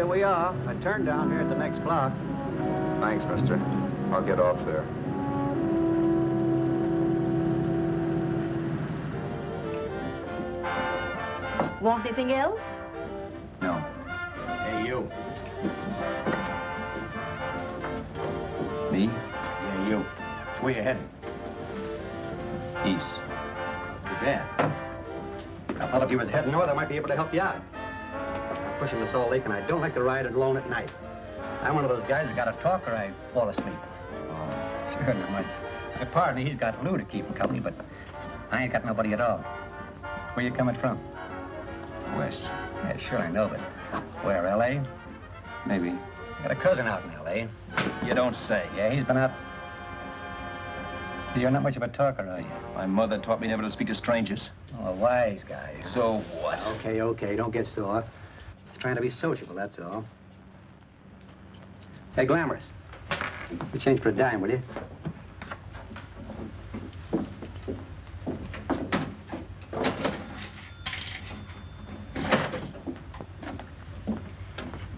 here we are. I turned down here at the next block. Thanks, mister. I'll get off there. Want anything else? No. Hey, you. Me? Yeah, you. Where you heading? East. Too bad. I thought if you was heading north, I might be able to help you out. I'm pushing the Salt Lake, and I don't like to ride alone at night. I'm one of those guys that got to talk or I fall asleep. Oh, sure, now my partner, he's got Lou to keep him company, but I ain't got nobody at all. Where you coming from? West. Yeah, sure, I know, but where, L.A.? Maybe. Got a cousin out in L.A. You don't say. Yeah, he's been out. You're not much of a talker, are you? My mother taught me never to speak to strangers. Oh, a wise guy. So what? Okay, don't get sore. Just trying to be sociable, that's all. Hey, Glamorous. You change for a dime, will you?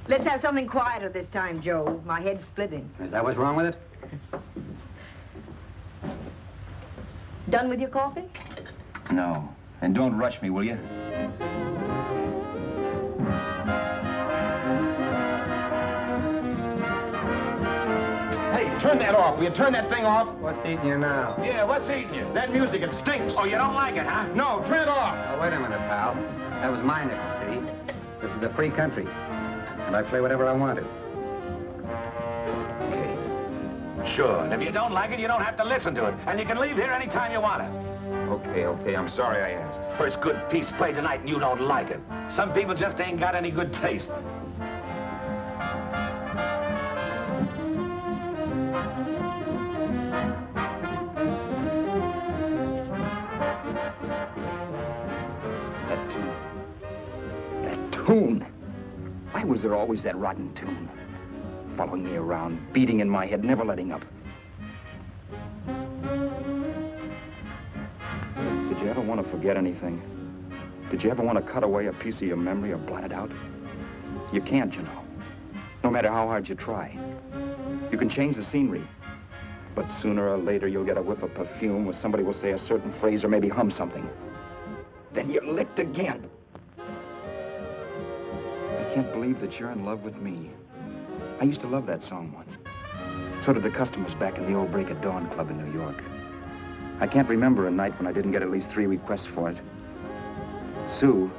Let's have something quieter this time, Joe. My head's splitting. Is that what's wrong with it? Done with your coffee? No. And don't rush me, will you? Hey, turn that off. Will you turn that thing off? What's eating you now? Yeah, what's eating you? That music, it stinks. Oh, you don't like it, huh? No, turn it off. Oh, wait a minute, pal. That was my nickel, see? This is a free country. And I play whatever I want to. Okay. Sure. And if you don't like it, you don't have to listen to it. And you can leave here anytime you want to. Okay. I'm sorry I asked. First good piece played tonight and you don't like it. Some people just ain't got any good taste. That tune. Why was there always that rotten tune? Following me around, beating in my head, never letting up. Did you ever want to forget anything? Did you ever want to cut away a piece of your memory or blot it out? You can't, you know. No matter how hard you try. You can change the scenery. But sooner or later, you'll get a whiff of perfume or somebody will say a certain phrase or maybe hum something. Then you're licked again. I can't believe that you're in love with me. I used to love that song once. So did the customers back in the old Break of Dawn Club in New York. I can't remember a night when I didn't get at least 3 requests for it. Sue,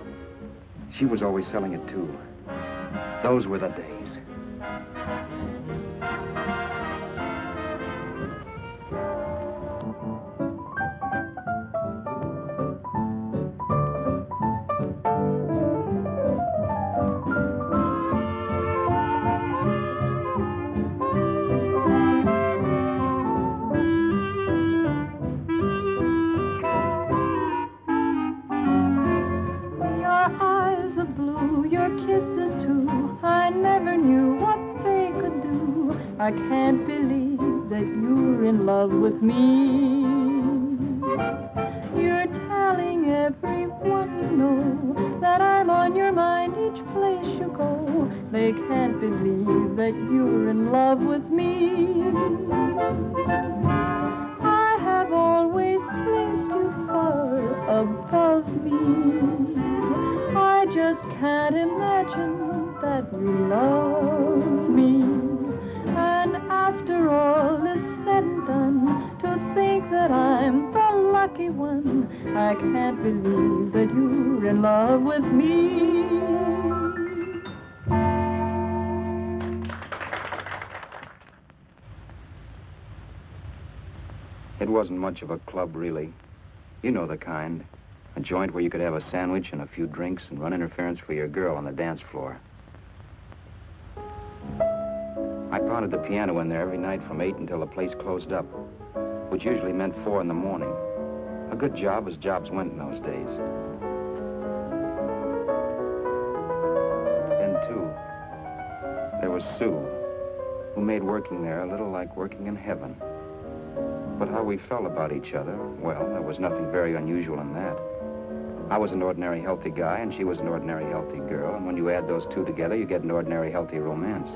she was always selling it too. Those were the days. I can't believe that you're in love with me. You're telling everyone you know that I'm on your mind each place you go. They can't believe that you're in love with me. I have always placed you far above me. I just can't imagine that you love me. And after all is said and done, to think that I'm the lucky one, I can't believe that you're in love with me. It wasn't much of a club, really. You know the kind. A joint where you could have a sandwich and a few drinks and run interference for your girl on the dance floor. I pounded the piano in there every night from 8 until the place closed up, which usually meant 4 in the morning. A good job as jobs went in those days. Then, too, there was Sue, who made working there a little like working in heaven. But how we felt about each other, well, there was nothing very unusual in that. I was an ordinary healthy guy, and she was an ordinary healthy girl, and when you add those two together, you get an ordinary healthy romance,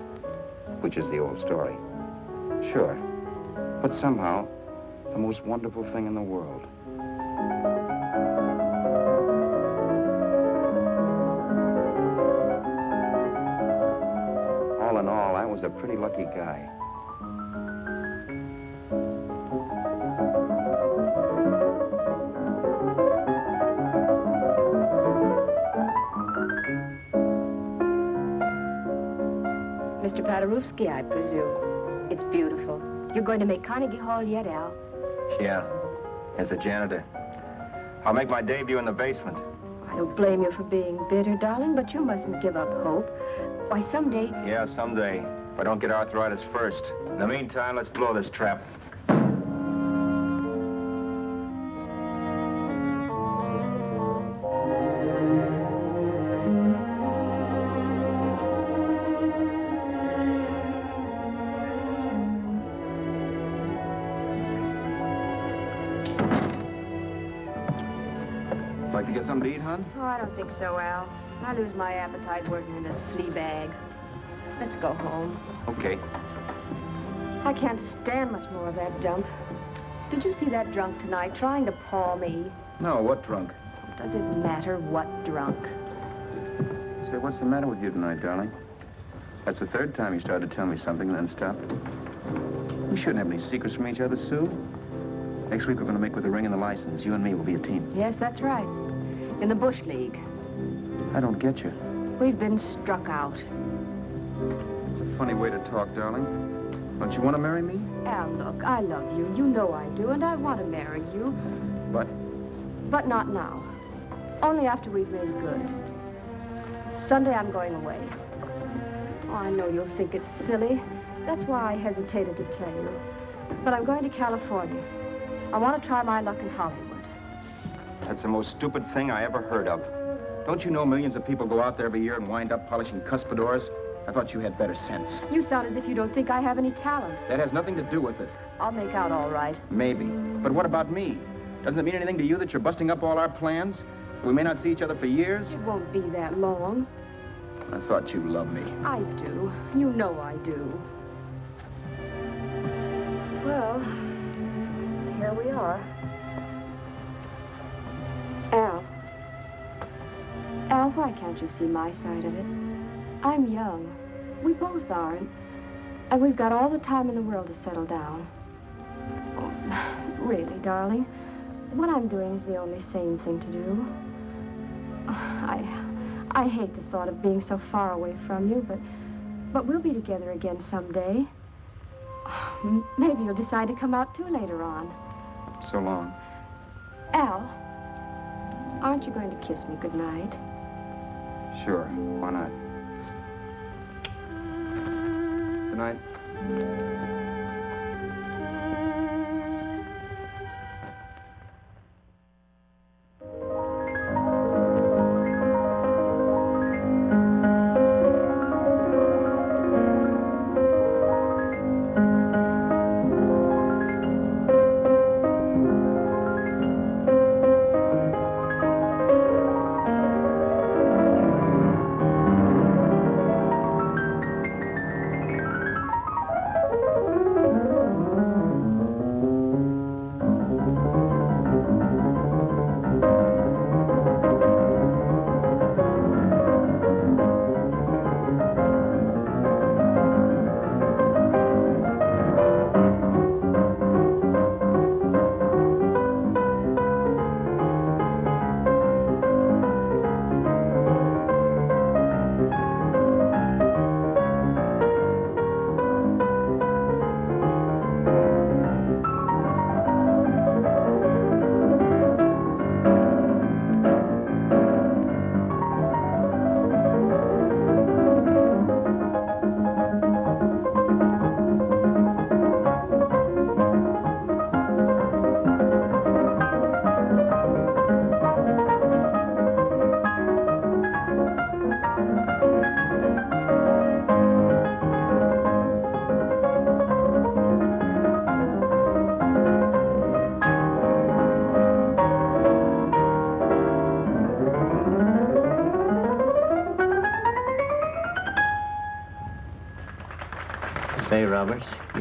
which is the old story. Sure. But somehow, the most wonderful thing in the world. All in all, I was a pretty lucky guy. Mr. Paderewski, I presume. It's beautiful. You're going to make Carnegie Hall yet, Al? Yeah, as a janitor. I'll make my debut in the basement. I don't blame you for being bitter, darling, but you mustn't give up hope. Why, someday... Yeah, someday. If I don't get arthritis first. In the meantime, let's blow this trap. Like to get something to eat, hon? Oh, I don't think so, Al. I lose my appetite working in this flea bag. Let's go home. Okay. I can't stand much more of that dump. Did you see that drunk tonight trying to paw me? No, what drunk? Does it matter what drunk? Say, what's the matter with you tonight, darling? That's the third time you started to tell me something and then stopped. We shouldn't have any secrets from each other, Sue. Next week, we're going to make with the ring and the license. You and me will be a team. Yes, that's right. In the Bush League. I don't get you. We've been struck out. It's a funny way to talk, darling. Don't you want to marry me? Al, look, I love you. You know I do, and I want to marry you. But? But not now. Only after we've made good. Sunday, I'm going away. Oh, I know you'll think it's silly. That's why I hesitated to tell you. But I'm going to California. I want to try my luck in Hollywood. That's the most stupid thing I ever heard of. Don't you know millions of people go out there every year and wind up polishing cuspidors? I thought you had better sense. You sound as if you don't think I have any talent. That has nothing to do with it. I'll make out all right. Maybe. But what about me? Doesn't it mean anything to you that you're busting up all our plans? We may not see each other for years? It won't be that long. I thought you loved me. I do. You know I do. Well, here we are. Al, why can't you see my side of it? I'm young. We both are, and we've got all the time in the world to settle down. Oh, really, darling, what I'm doing is the only sane thing to do. I hate the thought of being so far away from you, but we'll be together again someday. Maybe you'll decide to come out too later on. So long. Al, aren't you going to kiss me goodnight? Sure. Why not? Good night.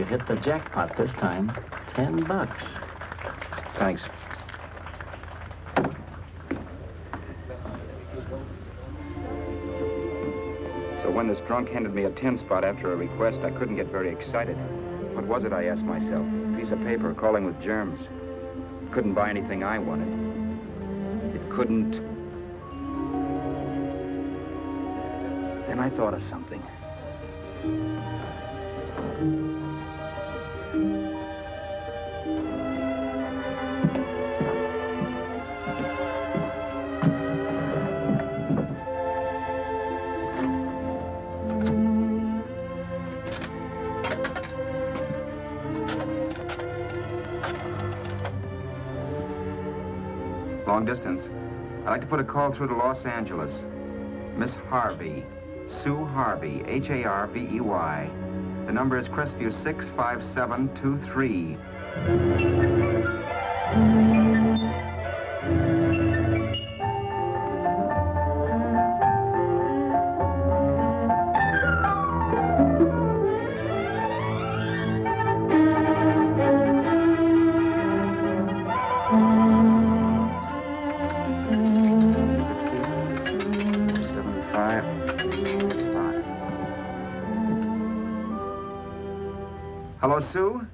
You hit the jackpot this time. $10. Thanks. So when this drunk handed me a 10 spot after a request, I couldn't get very excited. What was it, I asked myself? A piece of paper crawling with germs. Couldn't buy anything I wanted. It couldn't... Then I thought of something. Long distance. I'd like to put a call through to Los Angeles. Miss Harvey. Sue Harvey, Harvey. The number is Crestview 65723. Hello, Sue?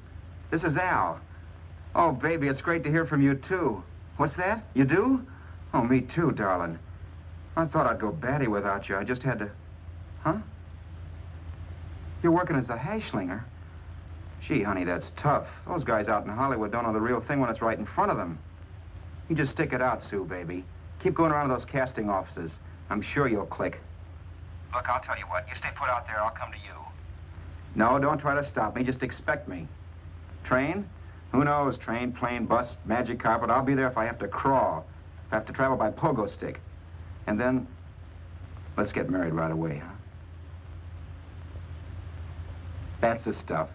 This is Al. Oh, baby, it's great to hear from you, too. What's that? You do? Oh, me too, darling. I thought I'd go batty without you. I just had to... Huh? You're working as a hashlinger? Gee, honey, that's tough. Those guys out in Hollywood don't know the real thing when it's right in front of them. You just stick it out, Sue, baby. Keep going around to those casting offices. I'm sure you'll click. Look, I'll tell you what. You stay put out there, I'll come to you. No, don't try to stop me. Just expect me. Train? Who knows? Train, plane, bus, magic carpet. I'll be there if I have to crawl. If I have to travel by pogo stick. And then, let's get married right away, huh? That's the stuff.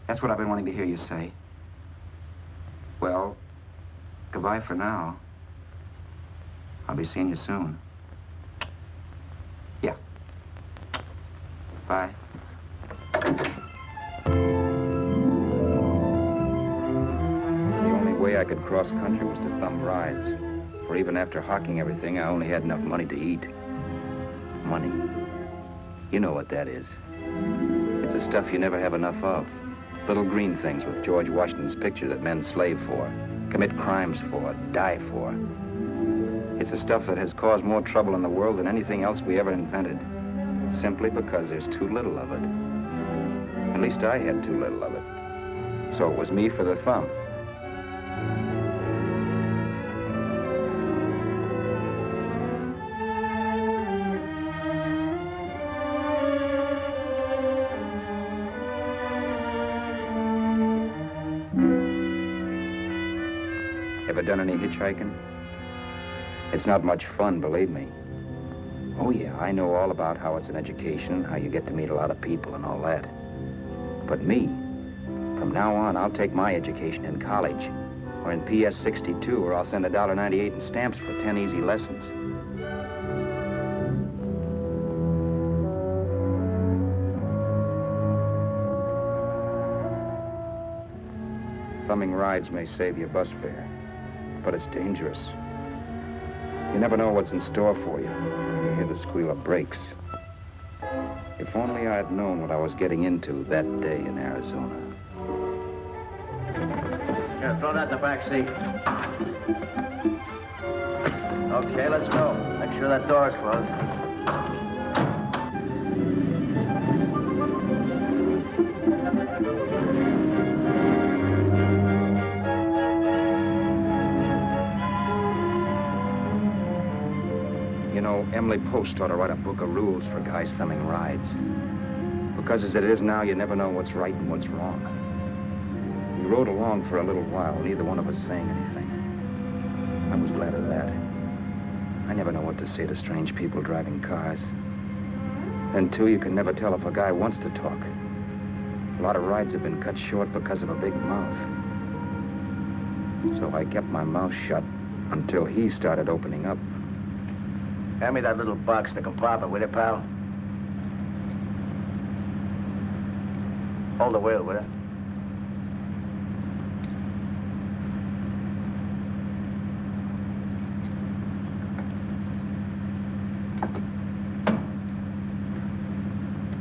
That's what I've been wanting to hear you say. Well, goodbye for now. I'll be seeing you soon. Yeah. Bye. The only way I could cross country was to thumb rides. For even after hawking everything, I only had enough money to eat. Money. You know what that is. It's the stuff you never have enough of. Little green things with George Washington's picture that men slave for, commit crimes for, die for. It's the stuff that has caused more trouble in the world than anything else we ever invented. Simply because there's too little of it. At least I had too little of it. So it was me for the thumb. Ever done any hitchhiking? It's not much fun, believe me. Oh, yeah, I know all about how it's an education, how you get to meet a lot of people and all that. But me, from now on, I'll take my education in college, or in PS 62, or I'll send $1.98 in stamps for 10 easy lessons. Thumbing rides may save you bus fare, but it's dangerous. You never know what's in store for you. You hear the squeal of brakes. If only I had known what I was getting into that day in Arizona. Here, throw that in the back seat. Okay, let's go. Make sure that door is closed. Emily Post ought to write a book of rules for guys thumbing rides. Because as it is now, you never know what's right and what's wrong. We rode along for a little while, neither one of us saying anything. I was glad of that. I never know what to say to strange people driving cars. Then, too, you can never tell if a guy wants to talk. A lot of rides have been cut short because of a big mouth. So I kept my mouth shut until he started opening up. Hand me that little box in the compartment, will you, pal? Hold the wheel, will you?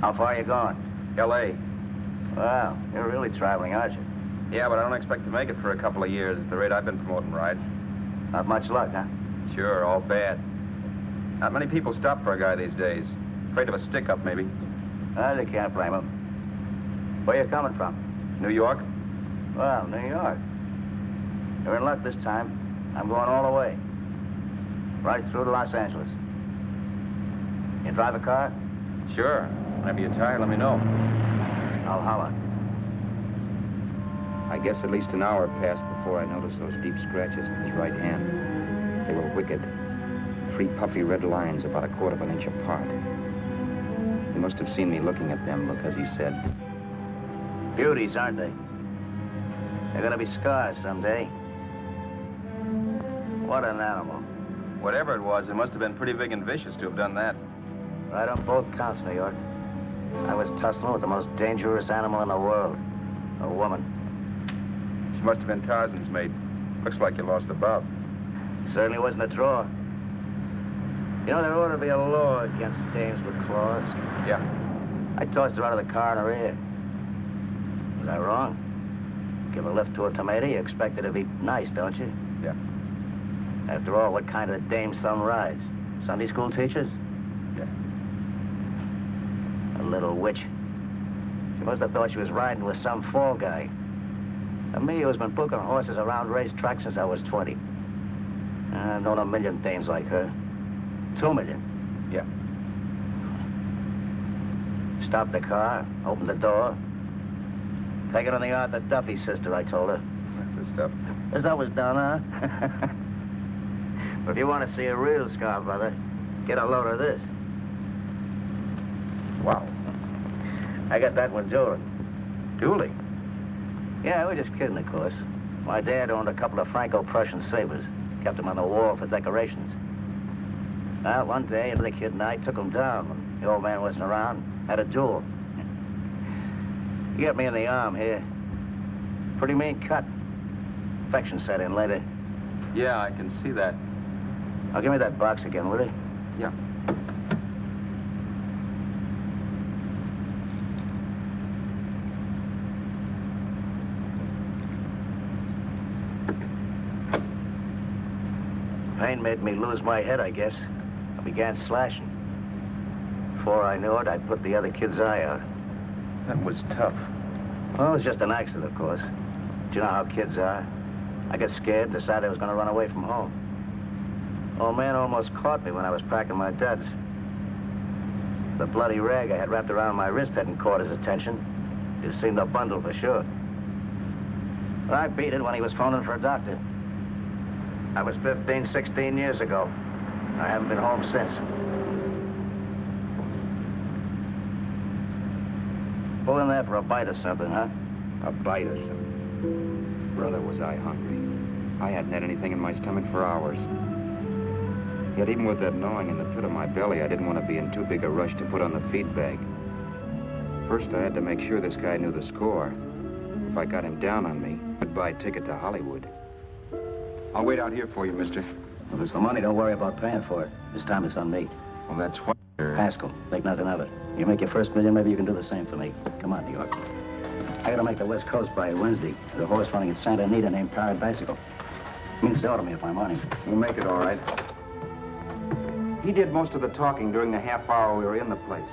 How far are you going? L.A. Well, you're really traveling, aren't you? Yeah, but I don't expect to make it for a couple of years at the rate I've been promoting rides. Not much luck, huh? Sure, all bad. Not many people stop for a guy these days. Afraid of a stick-up, maybe. They can't blame him. Where you coming from? New York? Well, New York. You're in luck this time. I'm going all the way. Right through to Los Angeles. You drive a car? Sure. Whenever you're tired, let me know. I'll holler. I guess at least an hour passed before I noticed those deep scratches in his right hand. They were wicked. 3 puffy red lines about 1/4 of an inch apart. He must have seen me looking at them because he said, Beauties, aren't they? They're gonna be scars someday. What an animal. Whatever it was, it must have been pretty big and vicious to have done that. Right on both counts, New York. I was tussling with the most dangerous animal in the world. A woman. She must have been Tarzan's mate. Looks like you lost the bout. Certainly wasn't a draw. You know, there ought to be a law against dames with claws. Yeah. I tossed her out of the car in her ear. Was I wrong? Give a lift to a tomato, you expect her to be nice, don't you? Yeah. After all, what kind of dame's son rides? Sunday school teachers? Yeah. A little witch. She must have thought she was riding with some fall guy. And me, who's been booking horses around racetracks since I was 20. I've known a million dames like her. 2 million. Yeah. Stopped the car, opened the door. Take it on the yard, the Duffy sister, I told her. That's the stuff. As that was done, huh? But if you want to see a real scar, brother, get a load of this. Wow. I got that one dueling. Dueling? Yeah, we're just kidding, of course. My dad owned a couple of Franco-Prussian sabers. Kept them on the wall for decorations. Well, one day, the kid and I took them down when the old man wasn't around. Had a duel. He got me in the arm here. Pretty mean cut. Infection set in later. Yeah, I can see that. Now, give me that box again, will you? Yeah. Pain made me lose my head, I guess. I began slashing. Before I knew it, I'd put the other kid's eye out. That was tough. Well, it was just an accident, of course. Do you know how kids are? I got scared, decided I was going to run away from home. Old man almost caught me when I was packing my duds. The bloody rag I had wrapped around my wrist hadn't caught his attention. You'd seen the bundle for sure. But I beat it when he was phoning for a doctor. That was 15, 16 years ago. I haven't been home since. Pull in there for a bite or something, huh? a bite or something. Brother, was I hungry. I hadn't had anything in my stomach for hours. Yet even with that gnawing in the pit of my belly, I didn't want to be in too big a rush to put on the feed bag. First, I had to make sure this guy knew the score. If I got him down on me, goodbye ticket to Hollywood. I'll wait out here for you, mister. Well, there's the money. Don't worry about paying for it. This time it's on me. Well, that's what... Haskell, think nothing of it. You make your first million, maybe you can do the same for me. Come on, New York. I gotta make the West Coast by Wednesday. There's a horse running at Santa Anita named Pirate Bicycle. Means to me if I'm on him. We'll make it all right. He did most of the talking during the half hour we were in the place.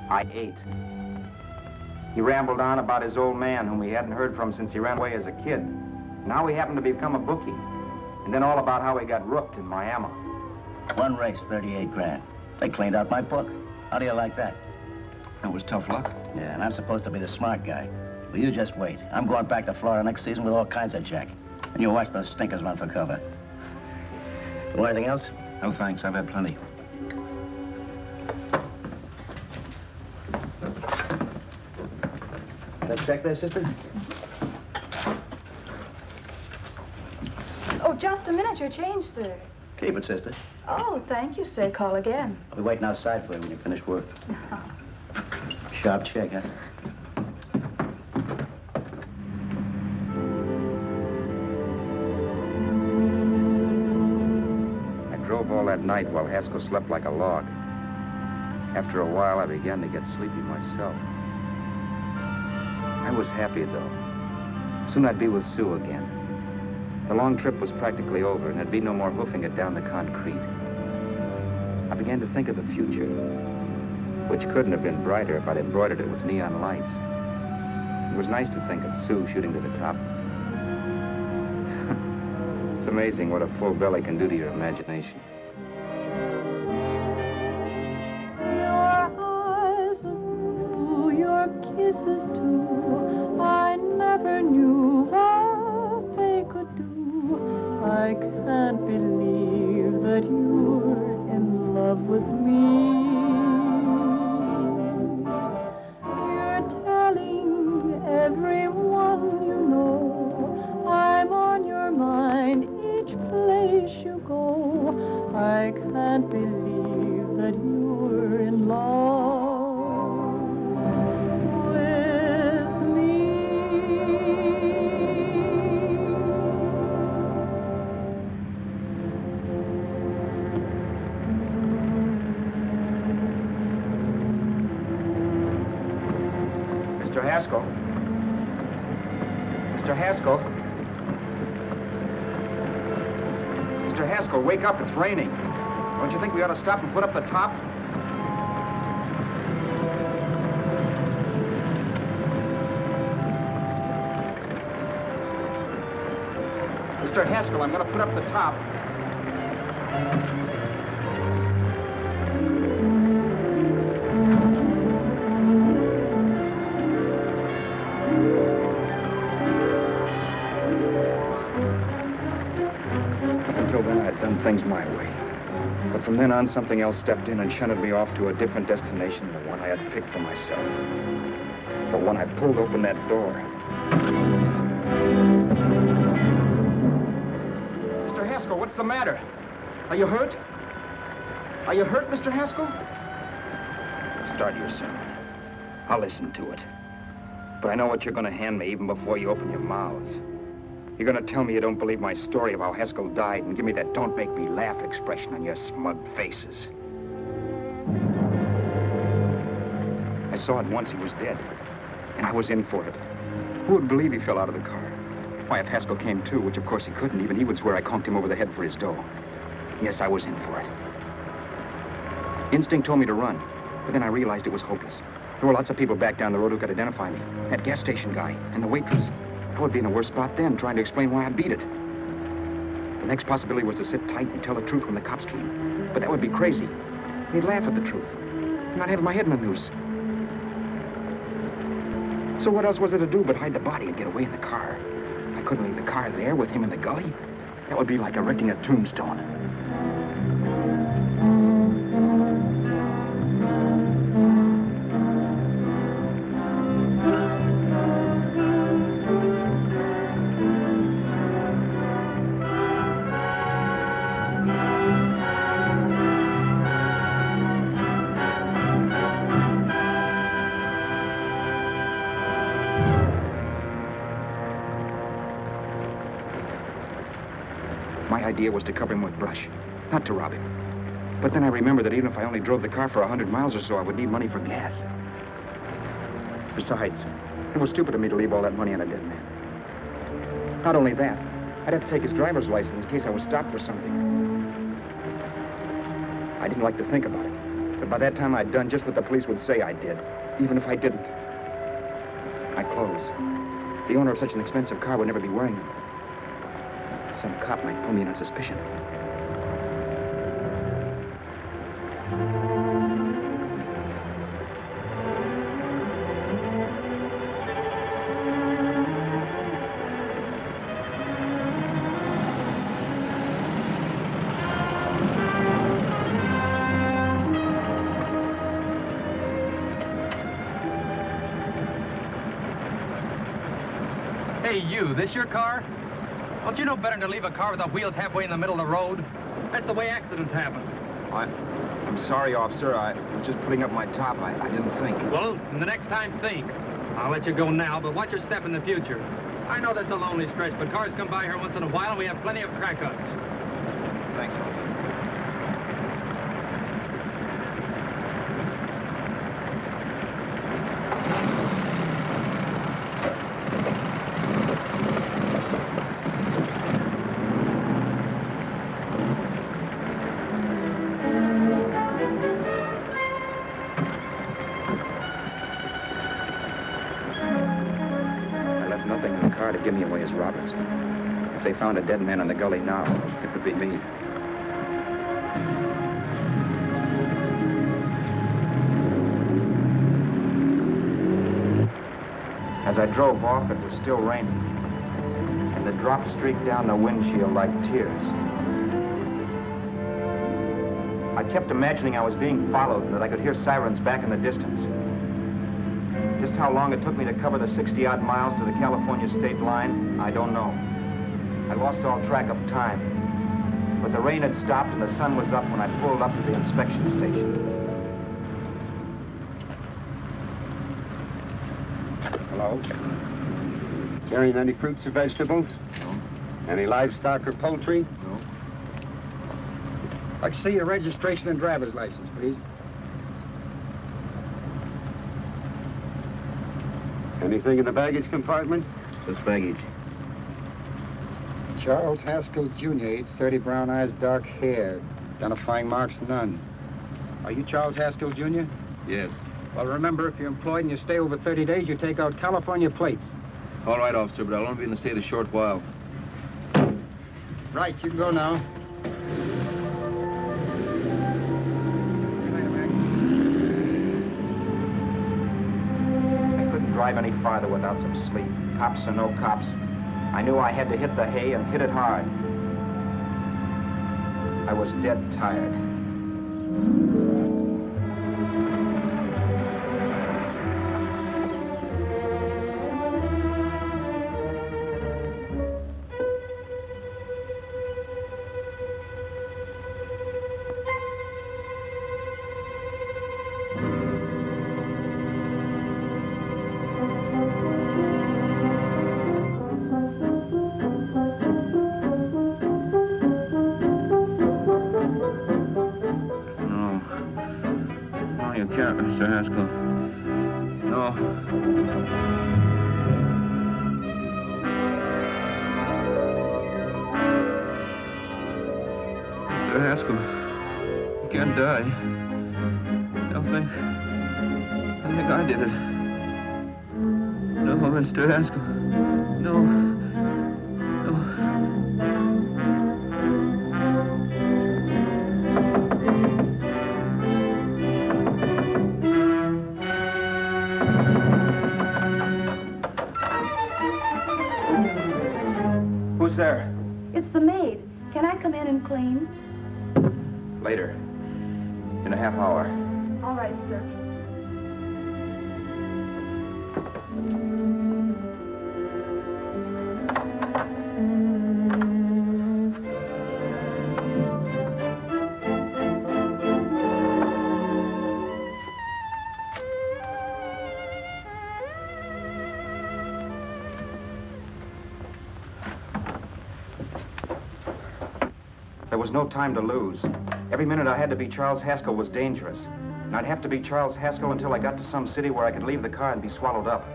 I ate. He rambled on about his old man, whom we hadn't heard from since he ran away as a kid. Now he happened to become a bookie. And then all about how he got rooked in Miami. One race, 38 grand. They cleaned out my book. How do you like that? That was tough luck. Yeah, and I'm supposed to be the smart guy. Well, you just wait. I'm going back to Florida next season with all kinds of jack. And you watch those stinkers run for cover. Want anything else? No, thanks. I've had plenty. That check there, sister? Oh, just a minute. Your change, sir. Keep it, sister. Oh, thank you, sir. Call again. I'll be waiting outside for you when you finish work. Sharp check, huh? I drove all that night while Haskell slept like a log. After a while, I began to get sleepy myself. I was happy, though. Soon I'd be with Sue again. The long trip was practically over, and there'd be no more hoofing it down the concrete. I began to think of the future, which couldn't have been brighter if I'd embroidered it with neon lights. It was nice to think of Sue shooting to the top. It's amazing what a full belly can do to your imagination. Kisses too, I never knew what they could do. I can't believe that you're in love with me. You're telling everyone you know I'm on your mind each place you go. I can't believe that you're in love. Mr. Haskell? Mr. Haskell? Mr. Haskell, wake up. It's raining. Don't you think we ought to stop and put up the top? Mr. Haskell, I'm going to put up the top. Things my way. But from then on, something else stepped in and shunted me off to a different destination than the one I had picked for myself. But when I pulled open that door... Mr. Haskell, what's the matter? Are you hurt? Are you hurt, Mr. Haskell? Start your sermon. I'll listen to it. But I know what you're going to hand me even before you open your mouths. You're going to tell me you don't believe my story of how Haskell died and give me that don't make me laugh expression on your smug faces. I saw at once he was dead, and I was in for it. Who would believe he fell out of the car? Why, if Haskell came too, which of course he couldn't, even he would swear I conked him over the head for his dough. Yes, I was in for it. Instinct told me to run, but then I realized it was hopeless. There were lots of people back down the road who could identify me. That gas station guy and the waitress. I would be in a worse spot then, trying to explain why I beat it. The next possibility was to sit tight and tell the truth when the cops came. But that would be crazy. They'd laugh at the truth. And I'd have my head in the noose. So what else was there to do but hide the body and get away in the car? I couldn't leave the car there with him in the gully. That would be like erecting a tombstone. My idea was to cover him with brush, not to rob him. But then I remembered that even if I only drove the car for 100 miles or so, I would need money for gas. Besides, it was stupid of me to leave all that money on a dead man. Not only that, I'd have to take his driver's license in case I was stopped for something. I didn't like to think about it, but by that time I'd done just what the police would say I did, even if I didn't. My clothes. The owner of such an expensive car would never be wearing them. Some cop might pull me in on suspicion. Hey, you, this your car? Don't you know better than to leave a car with the wheels halfway in the middle of the road? That's the way accidents happen. I'm sorry, officer. I was just putting up my top. I didn't think. Well, the next time, think. I'll let you go now, but watch your step in the future. I know that's a lonely stretch, but cars come by here once in a while, and we have plenty of crack-ups. Thanks, officer. difference. If they found a dead man in the gully now, it would be me. As I drove off, it was still raining, and the drops streaked down the windshield like tears. I kept imagining I was being followed and that I could hear sirens back in the distance. Just how long it took me to cover the 60-odd miles to the California state line, I don't know. I lost all track of time. But the rain had stopped and the sun was up when I pulled up to the inspection station. Hello? Carrying any fruits or vegetables? No. Any livestock or poultry? No. I'd see your registration and driver's license, please. Anything in the baggage compartment? Just baggage. Charles Haskell, Jr., age 30, brown eyes, dark hair. Identifying marks, none. Are you Charles Haskell, Jr.? Yes. Well, remember, if you're employed and you stay over 30 days, you take out California plates. All right, officer, but I'll only be in the state a short while. Right, you can go now. I couldn't drive any farther without some sleep. Cops or no cops, I knew I had to hit the hay and hit it hard. I was dead tired. Mr. Haskell. No. Mr. Haskell, you can't die. I think I did it. No, Mr. Haskell. No. Who's there? It's the maid. Can I come in and clean? Later. In a half hour. All right, sir. There was no time to lose. Every minute I had to be Charles Haskell was dangerous. And I'd have to be Charles Haskell until I got to some city where I could leave the car and be swallowed up.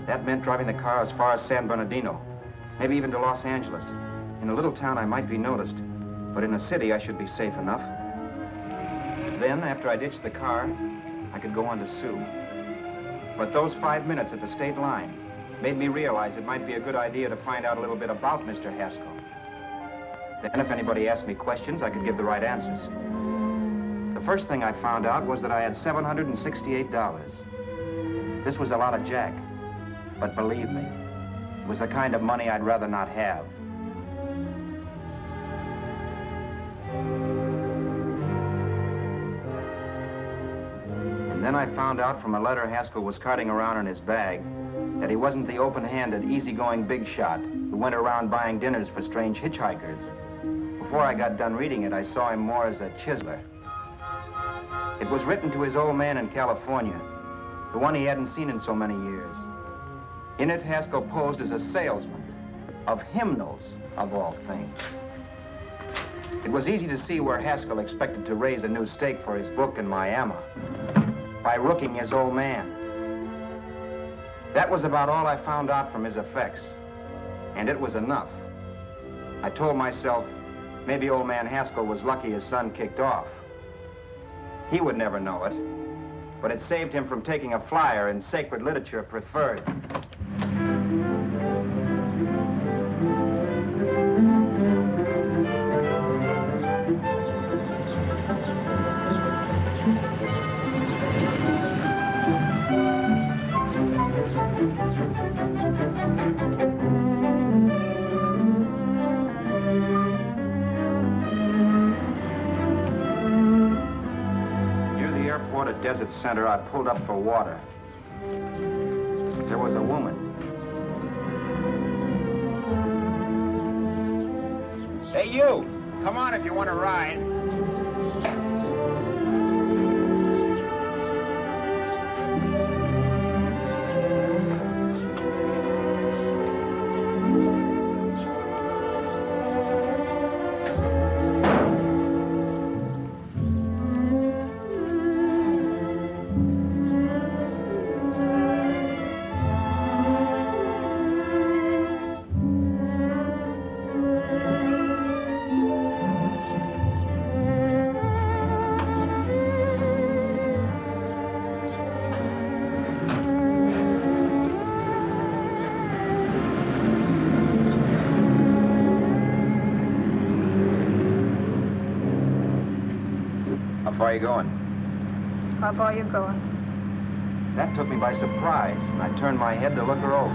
That meant driving the car as far as San Bernardino, maybe even to Los Angeles. In a little town, I might be noticed, but in a city, I should be safe enough. Then, after I ditched the car, I could go on to Sue. But those 5 minutes at the state line made me realize it might be a good idea to find out a little bit about Mr. Haskell. Then if anybody asked me questions, I could give the right answers. The first thing I found out was that I had $768. This was a lot of jack, but believe me, it was the kind of money I'd rather not have. And then I found out from a letter Haskell was carting around in his bag that he wasn't the open-handed, easygoing big shot who went around buying dinners for strange hitchhikers. Before I got done reading it, I saw him more as a chiseler. It was written to his old man in California, the one he hadn't seen in so many years. In it, Haskell posed as a salesman of hymnals, of all things. It was easy to see where Haskell expected to raise a new stake for his book in Miami by rooking his old man. That was about all I found out from his effects, and it was enough. I told myself, maybe old man Haskell was lucky his son kicked off. He would never know it, but it saved him from taking a flyer in sacred literature preferred. Desert center, I pulled up for water. There was a woman. Hey, you! Come on if you want to ride. How far are you going? How far are you going? That took me by surprise, and I turned my head to look her over.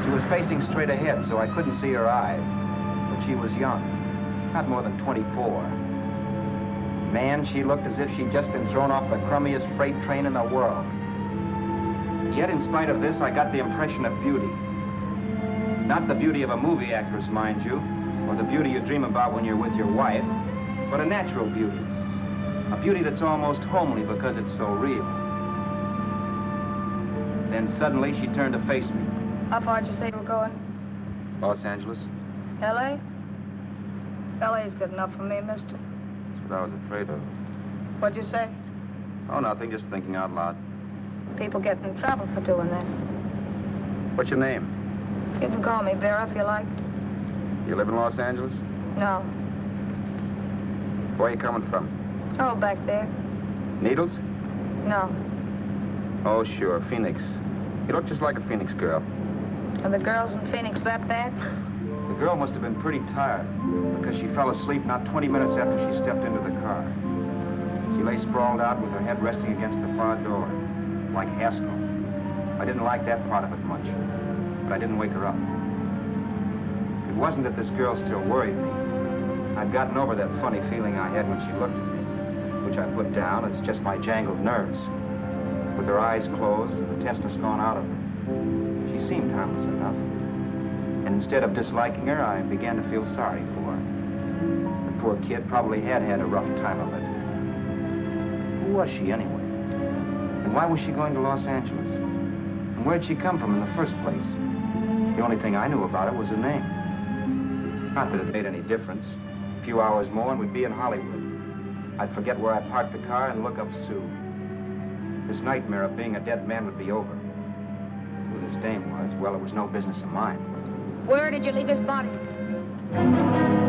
She was facing straight ahead, so I couldn't see her eyes. But she was young, not more than 24. Man, she looked as if she'd just been thrown off the crummiest freight train in the world. Yet, in spite of this, I got the impression of beauty. Not the beauty of a movie actress, mind you, or the beauty you dream about when you're with your wife, but a natural beauty. A beauty that's almost homely because it's so real. Then suddenly she turned to face me. How far did you say you were going? Los Angeles? L.A.? L.A.'s good enough for me, mister. That's what I was afraid of. What'd you say? Oh, nothing, just thinking out loud. People get in trouble for doing that. What's your name? You can call me Vera if you like. You live in Los Angeles? No. Where are you coming from? Oh, back there. Needles? No. Oh, sure, Phoenix. You look just like a Phoenix girl. Are the girls in Phoenix that bad? The girl must have been pretty tired because she fell asleep not 20 minutes after she stepped into the car. She lay sprawled out with her head resting against the far door, like Haskell. I didn't like that part of it much, but I didn't wake her up. It wasn't that this girl still worried me. I'd gotten over that funny feeling I had when she looked at me, which I put down as just my jangled nerves. With her eyes closed and the tenseness gone out of her, she seemed harmless enough. And instead of disliking her, I began to feel sorry for her. The poor kid probably had had a rough time of it. Who was she anyway? And why was she going to Los Angeles? And where'd she come from in the first place? The only thing I knew about her was her name. Not that it made any difference. A few hours more and we'd be in Hollywood. I'd forget where I parked the car and look up Sue. This nightmare of being a dead man would be over. Who this dame was, well, it was no business of mine. Where did you leave his body?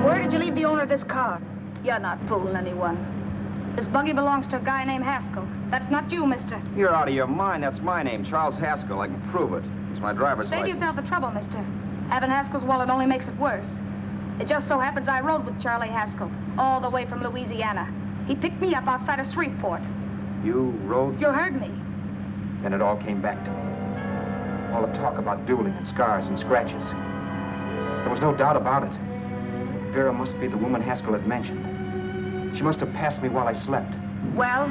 Where did you leave the owner of this car? You're not fooling anyone. This buggy belongs to a guy named Haskell. That's not you, mister. You're out of your mind. That's my name, Charles Haskell. I can prove it. It's my driver's Save license. yourself the trouble, mister. Having Haskell's wallet only makes it worse. It just so happens I rode with Charlie Haskell, all the way from Louisiana. He picked me up outside of Shreveport. You rode? You heard me. Then it all came back to me. All the talk about dueling and scars and scratches. There was no doubt about it. Vera must be the woman Haskell had mentioned. She must have passed me while I slept. Well,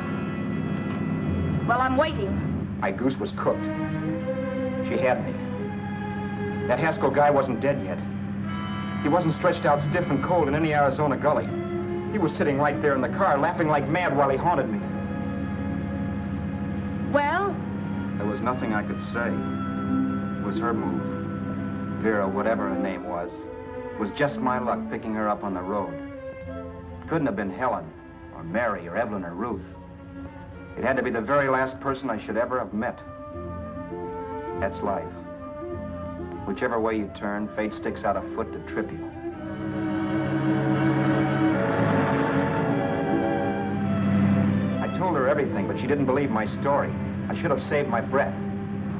I'm waiting. My goose was cooked. She had me. That Haskell guy wasn't dead yet. He wasn't stretched out stiff and cold in any Arizona gully. He was sitting right there in the car, laughing like mad while he haunted me. Well? There was nothing I could say. It was her move. Vera, whatever her name was just my luck picking her up on the road. It couldn't have been Helen, or Mary, or Evelyn, or Ruth. It had to be the very last person I should ever have met. That's life. Whichever way you turn, fate sticks out a foot to trip you. I told her everything, but she didn't believe my story. I should have saved my breath.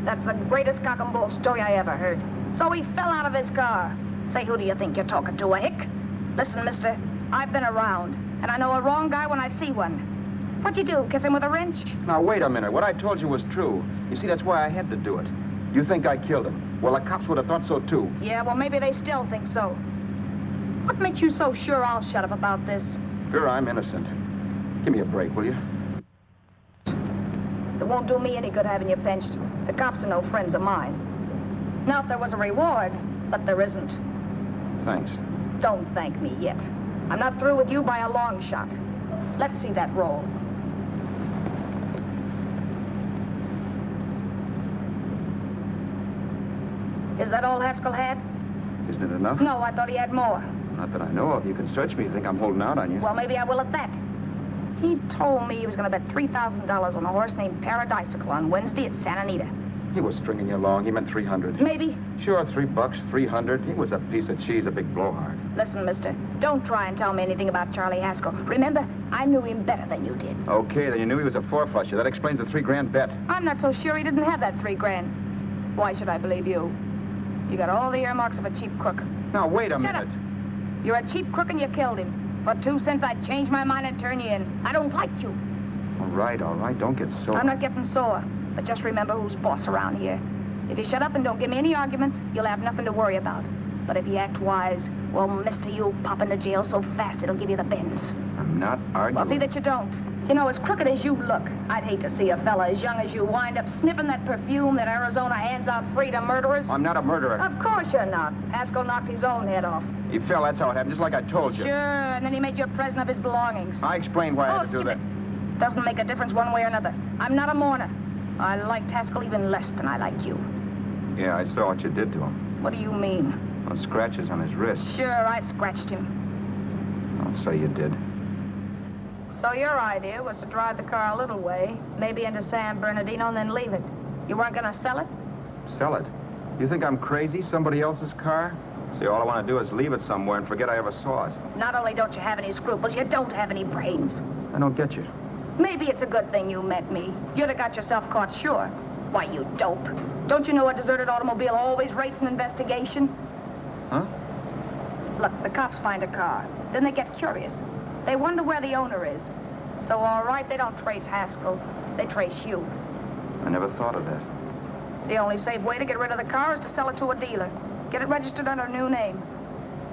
That's the greatest cock and bull story I ever heard. So he fell out of his car. Say, who do you think you're talking to, a hick? Listen, mister, I've been around, and I know a wrong guy when I see one. What'd you do, kiss him with a wrench? Now, wait a minute. What I told you was true. You see, that's why I had to do it. You think I killed him. Well, the cops would have thought so, too. Yeah, well, maybe they still think so. What makes you so sure I'll shut up about this? Sure, I'm innocent. Give me a break, will you? It won't do me any good having you pinched. The cops are no friends of mine. Now, if there was a reward, but there isn't. Thanks. Don't thank me yet. I'm not through with you by a long shot. Let's see that roll. Is that all Haskell had? Isn't it enough? No, I thought he had more. Not that I know of. You can search me. You think I'm holding out on you? Well, maybe I will at that. He told me he was going to bet $3,000 on a horse named Paradisical on Wednesday at Santa Anita. He was stringing you along. He meant 300. Maybe. Sure, $3, 300. He was a piece of cheese, a big blowhard. Listen, mister, don't try and tell me anything about Charlie Haskell. Remember, I knew him better than you did. Okay, then you knew he was a four-flusher. That explains the $3,000 bet. I'm not so sure he didn't have that $3,000. Why should I believe you? You got all the earmarks of a cheap crook. Now, wait a minute. Shut up. You're a cheap crook and you killed him. For 2 cents, I'd change my mind and turn you in. I don't like you. All right. Don't get sore. I'm not getting sore. But just remember who's boss around here. If you shut up and don't give me any arguments, you'll have nothing to worry about. But if you act wise, well, mister, you'll pop into jail so fast it'll give you the bends. I'm not arguing. Well, see that you don't. You know, as crooked as you look, I'd hate to see a fella as young as you wind up sniffing that perfume that Arizona hands out free to murderers. I'm not a murderer. Of course you're not. Haskell knocked his own head off. He fell, that's how it happened, just like I told you. Sure, and then he made you a present of his belongings. I explained why I had to do that. Doesn't make a difference one way or another. I'm not a mourner. I liked Haskell even less than I like you. Yeah, I saw what you did to him. What do you mean? Well, scratches on his wrist. Sure, I scratched him. I'll say you did. So your idea was to drive the car a little way, maybe into San Bernardino, and then leave it. You weren't going to sell it? Sell it? You think I'm crazy? Somebody else's car? See, all I want to do is leave it somewhere and forget I ever saw it. Not only don't you have any scruples, you don't have any brains. I don't get you. Maybe it's a good thing you met me. You'd have got yourself caught, sure. Why, you dope. Don't you know a deserted automobile always rates an investigation? Huh? Look, the cops find a car. Then they get curious. They wonder where the owner is. So, all right, they don't trace Haskell. They trace you. I never thought of that. The only safe way to get rid of the car is to sell it to a dealer. Get it registered under a new name.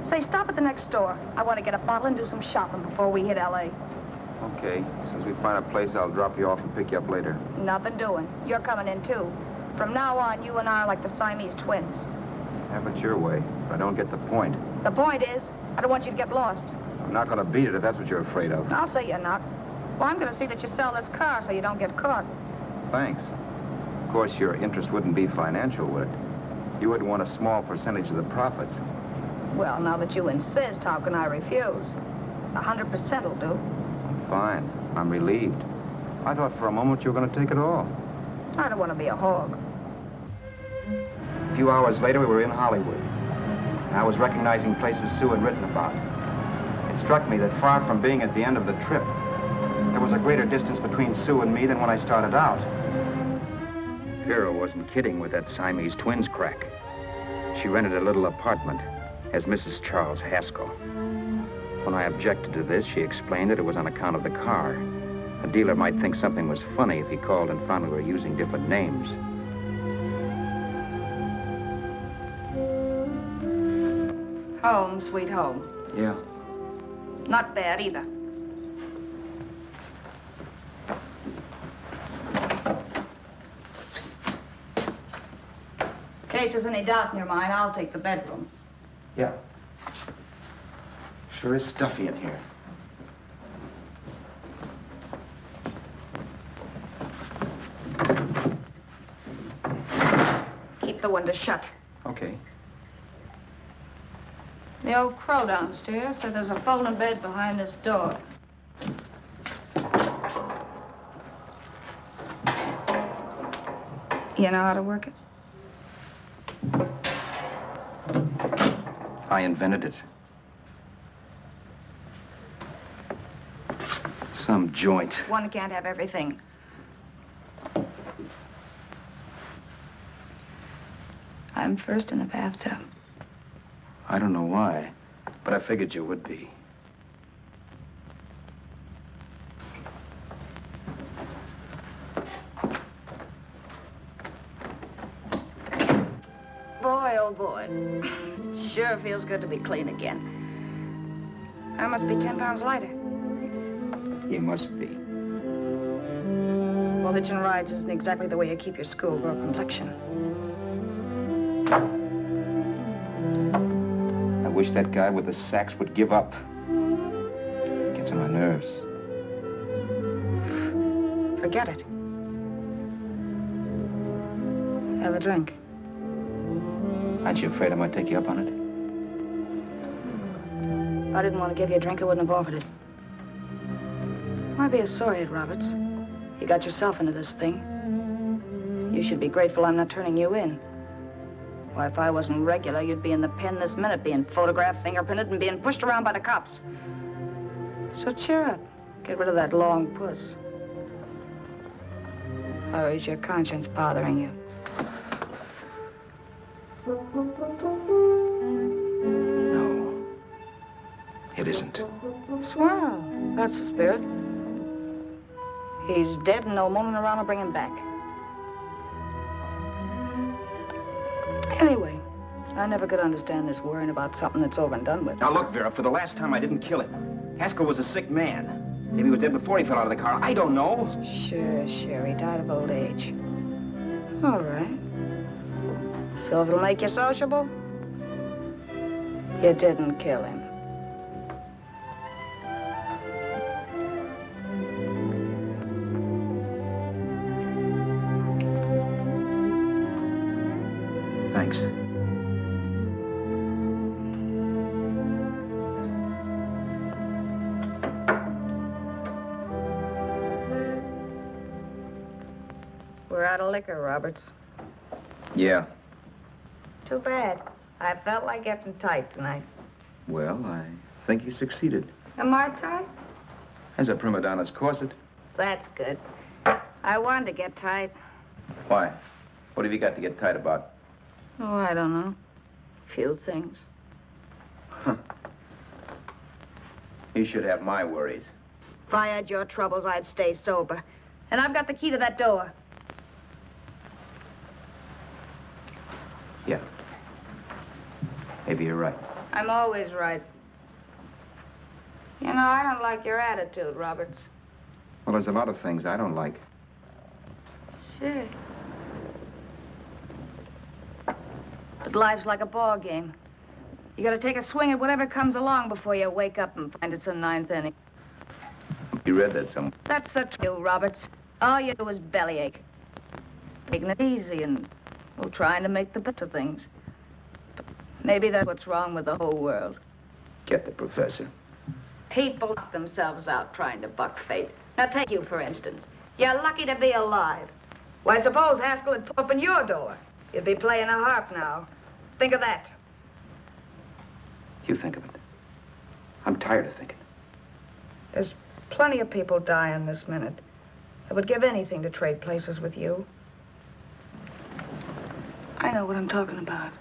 Say, stop at the next store. I want to get a bottle and do some shopping before we hit L.A. Okay. As soon as we find a place, I'll drop you off and pick you up later. Nothing doing. You're coming in, too. From now on, you and I are like the Siamese twins. Have it your way. But I don't get the point. The point is, I don't want you to get lost. I'm not going to beat it if that's what you're afraid of. I'll say you're not. Well, I'm going to see that you sell this car so you don't get caught. Thanks. Of course, your interest wouldn't be financial, would it? You would want a small percentage of the profits. Well, now that you insist, how can I refuse? 100% will do. Fine. I'm relieved. I thought for a moment you were going to take it all. I don't want to be a hog. A few hours later, we were in Hollywood. And I was recognizing places Sue had written about. It struck me that far from being at the end of the trip, there was a greater distance between Sue and me than when I started out. Vera wasn't kidding with that Siamese twins crack. She rented a little apartment as Mrs. Charles Haskell. When I objected to this, she explained that it was on account of the car. A dealer might think something was funny if he called in front of her using different names. Home, sweet home. Yeah. Not bad, either. In case there's any doubt in your mind, I'll take the bedroom. Yeah. Sure is stuffy in here. Keep the window shut. Okay. The old crow downstairs said there's a folding bed behind this door. You know how to work it? I invented it. Some joint. One can't have everything. I'm first in the bathtub. I don't know why, but I figured you would be. Boy, oh boy. It sure feels good to be clean again. I must be 10 pounds lighter. You must be. Well, hitching rides isn't exactly the way you keep your schoolgirl complexion. I wish that guy with the sacks would give up. Gets on my nerves. Forget it. Have a drink. Aren't you afraid I might take you up on it? If I didn't want to give you a drink, I wouldn't have offered it. Why be a sorehead, Roberts? You got yourself into this thing. You should be grateful I'm not turning you in. Why, if I wasn't regular, you'd be in the pen this minute, being photographed, fingerprinted, and being pushed around by the cops. So cheer up. Get rid of that long puss. Or is your conscience bothering you? No. It isn't. Swell. That's the spirit. He's dead and no moaning around will bring him back. Anyway, I never could understand this worrying about something that's over and done with. Now, look, Vera, for the last time, I didn't kill him. Haskell was a sick man. Maybe he was dead before he fell out of the car. I don't know. Sure. He died of old age. All right. So if it'll make you sociable, you didn't kill him. Thanks. We're out of liquor, Roberts. Yeah. Too bad. I felt like getting tight tonight. Well, I think you succeeded. Am I tight? As a prima donna's corset. That's good. I wanted to get tight. Why? What have you got to get tight about? Oh, I don't know. Few things. Huh. You should have my worries. If I had your troubles, I'd stay sober. And I've got the key to that door. Yeah. Maybe you're right. I'm always right. You know, I don't like your attitude, Roberts. Well, there's a lot of things I don't like. Sure. But life's like a ball game. You gotta take a swing at whatever comes along before you wake up and find it's a ninth inning. You read that somewhere. That's the truth, Roberts. All you do is bellyache. Taking it easy and, well, trying to make the best of things. But maybe that's what's wrong with the whole world. Get the professor. People knock themselves out trying to buck fate. Now, take you, for instance. You're lucky to be alive. Why, suppose Haskell had opened your door. You'd be playing a harp now. Think of that. You think of it. I'm tired of thinking. There's plenty of people dying this minute. I would give anything to trade places with you. I know what I'm talking about.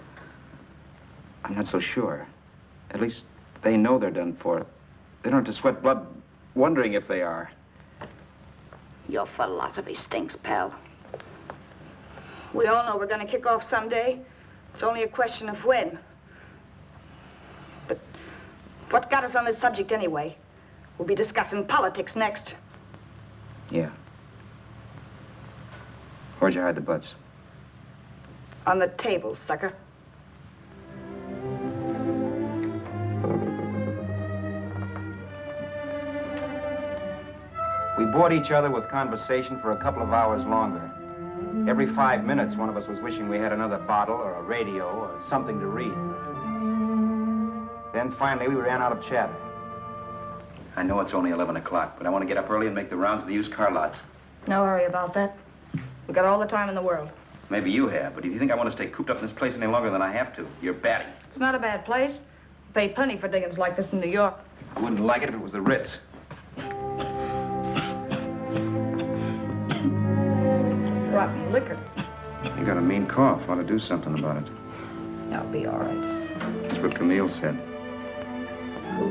I'm not so sure. At least they know they're done for. They don't have to sweat blood wondering if they are. Your philosophy stinks, pal. We all know we're going to kick off someday. It's only a question of when. But what got us on this subject anyway? We'll be discussing politics next. Yeah. Where'd you hide the butts? On the table, sucker. We bored each other with conversation for a couple of hours longer. Every 5 minutes, one of us was wishing we had another bottle or a radio or something to read. Then finally, we ran out of chatter. I know it's only 11 o'clock, but I want to get up early and make the rounds of the used car lots. No hurry about that. We've got all the time in the world. Maybe you have, but if you think I want to stay cooped up in this place any longer than I have to, you're batty. It's not a bad place. Paid plenty for diggings like this in New York. I wouldn't like it if it was the Ritz. brought me liquor. You got a mean cough. Ought to do something about it. I'll be all right. That's what Camille said. Who?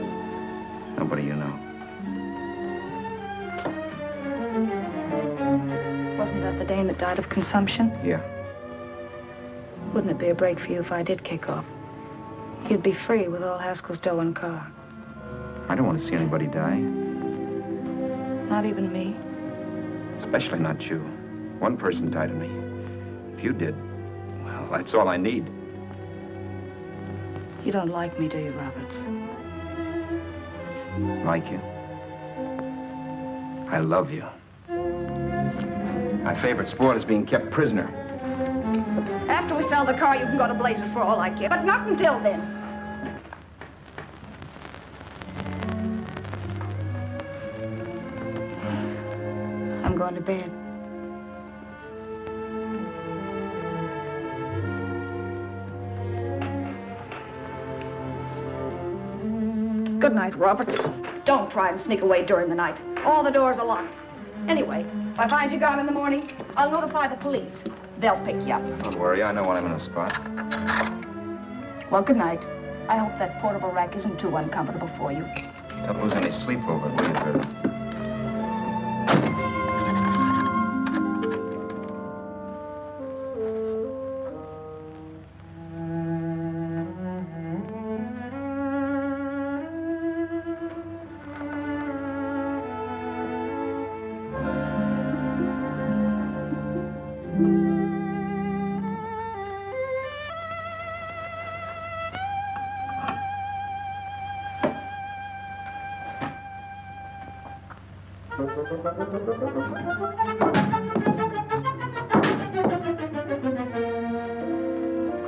Nobody you know. Wasn't that the dame that died of consumption? Yeah. Wouldn't it be a break for you if I did kick off? You'd be free with all Haskell's dough and car. I don't want to see anybody die. Not even me. Especially not you. One person died of me. If you did, well, that's all I need. You don't like me, do you, Roberts? Like you? I love you. My favorite sport is being kept prisoner. After we sell the car, you can go to blazes for all I care. But not until then. I'm going to bed. Good night, Roberts. Don't try and sneak away during the night. All the doors are locked. Anyway, if I find you gone in the morning, I'll notify the police. They'll pick you up. Don't worry, I know when I'm in a spot. Well, good night. I hope that portable rack isn't too uncomfortable for you. Don't lose any sleep over it, will you, Vera?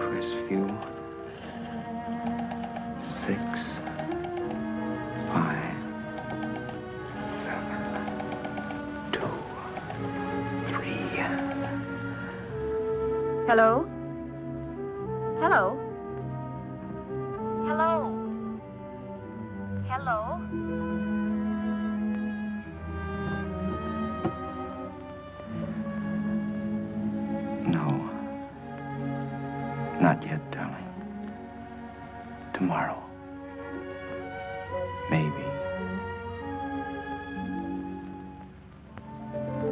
Crestview. 6, 5, 7, 2, 3. Hello? Hello? Hello? Hello? No. Not yet, darling. Tomorrow. Maybe.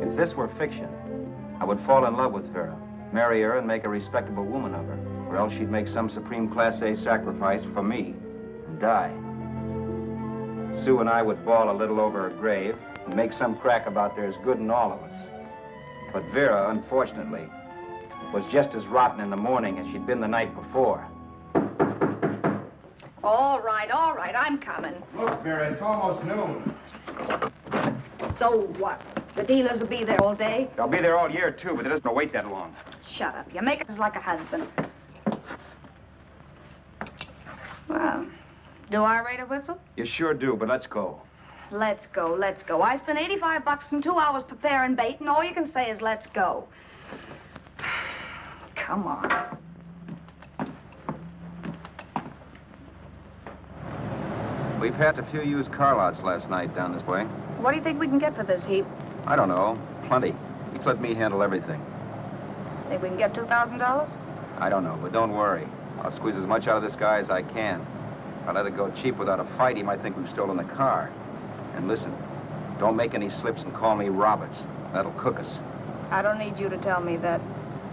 If this were fiction, I would fall in love with Vera, marry her, and make a respectable woman of her. Or else she'd make some supreme Class A sacrifice for me and die. Sue and I would bawl a little over her grave and make some crack about there's good in all of us. But Vera, unfortunately, was just as rotten in the morning as she'd been the night before. All right, I'm coming. Look, Vera, it's almost noon. So what? The dealers will be there all day? They'll be there all year, too, but it doesn't wait that long. Shut up. You make it like a husband. Well, do I rate a whistle? You sure do, but let's go. Let's go, let's go. I spent $85 and 2 hours preparing bait, and all you can say is let's go. Come on. We passed a few used car lots last night down this way. What do you think we can get for this heap? I don't know. Plenty. Just let me handle everything. Think we can get $2,000? I don't know, but don't worry. I'll squeeze as much out of this guy as I can. If I let it go cheap without a fight, he might think we've stolen the car. And listen, don't make any slips and call me Roberts. That'll cook us. I don't need you to tell me that.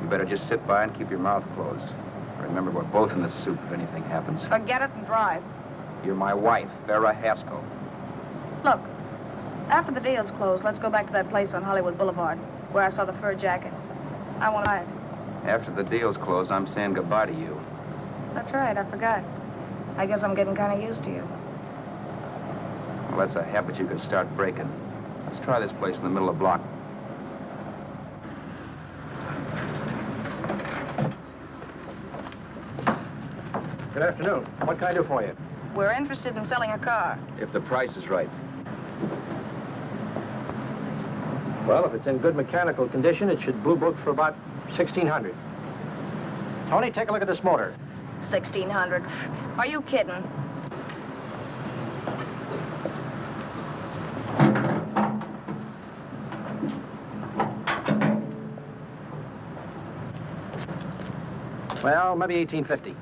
You better just sit by and keep your mouth closed. Remember, we're both in the soup if anything happens. Forget it and drive. You're my wife, Vera Haskell. Look, after the deal's closed, let's go back to that place on Hollywood Boulevard where I saw the fur jacket. I want to buy it. After the deal's closed, I'm saying goodbye to you. That's right, I forgot. I guess I'm getting kind of used to you. Well, that's a habit you could start breaking. Let's try this place in the middle of the block. Good afternoon. What can I do for you? We're interested in selling a car. If the price is right. Well, if it's in good mechanical condition, it should blue book for about $1,600. Tony, take a look at this motor. $1,600. Are you kidding? Well, maybe 1850.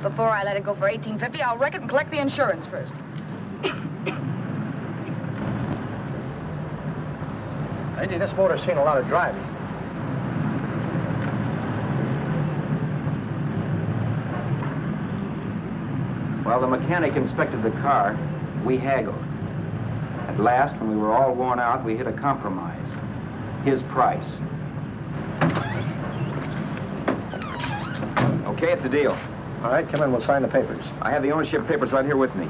Before I let it go for 1850, I'll wreck it and collect the insurance first. Lady, this motor's seen a lot of driving. While the mechanic inspected the car, we haggled. At last, when we were all worn out, we hit a compromise. His price. Okay, it's a deal. All right, come in, we'll sign the papers. I have the ownership papers right here with me.